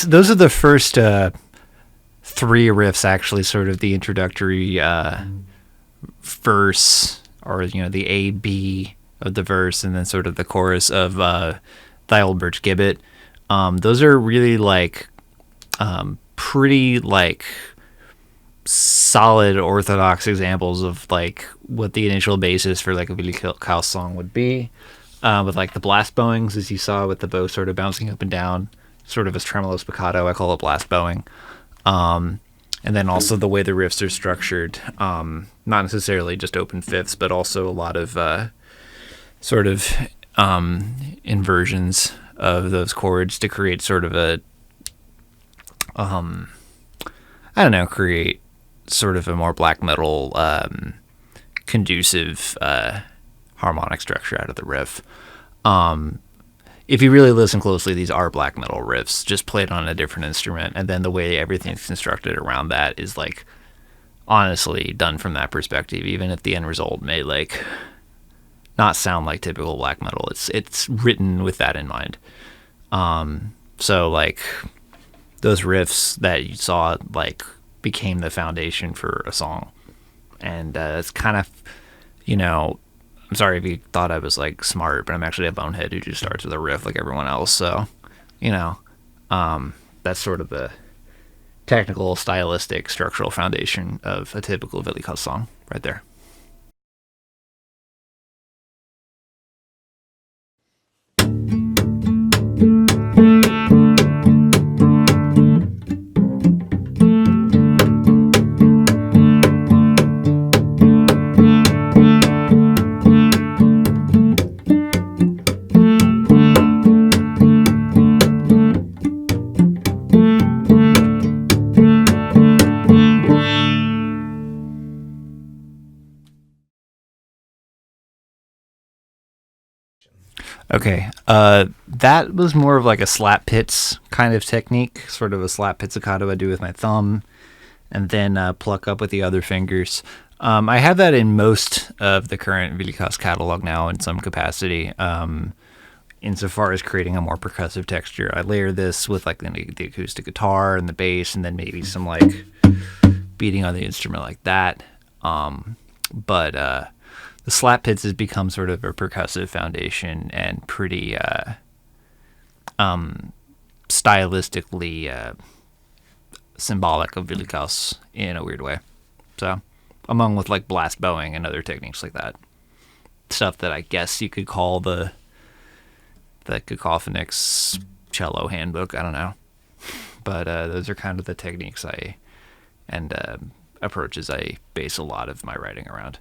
Those are the first three riffs, actually, sort of the introductory verse, or the A B of the verse, and then sort of the chorus of Thy Olde Birch Gibbet. Those are really pretty solid orthodox examples of what the initial basis for a Hvile I Kaos song would be, with the blast bowings, as you saw, with the bow sort of bouncing up and down, sort of as tremolo spiccato. I call it blast bowing. And then also the way the riffs are structured, not necessarily just open fifths, but also a lot of inversions of those chords to create sort of a create sort of a more black metal conducive harmonic structure out of the riff. If you really listen closely, these are black metal riffs, just played on a different instrument, and then the way everything's constructed around that is honestly done from that perspective, even if the end result may not sound like typical black metal. It's written with that in mind. So those riffs that you saw became the foundation for a song, and it's kind of, I'm sorry if you thought I was smart, but I'm actually a bonehead who just starts with a riff like everyone else. So, that's sort of the technical, stylistic, structural foundation of a typical Hvile I Kaos song right there. Okay, that was more of a slap pits kind of technique, sort of a slap pizzicato I do with my thumb, and then pluck up with the other fingers. I have that in most of the current Hvile I Kaos catalog now in some capacity, insofar as creating a more percussive texture. I layer this with the acoustic guitar and the bass, and then maybe some beating on the instrument like that. But the slap pits has become sort of a percussive foundation and pretty stylistically symbolic of Hvile I Kaos in a weird way. So, among with blast bowing and other techniques like that. Stuff that I guess you could call the Kakophonix cello handbook. I don't know. But those are kind of the techniques and approaches I base a lot of my writing around.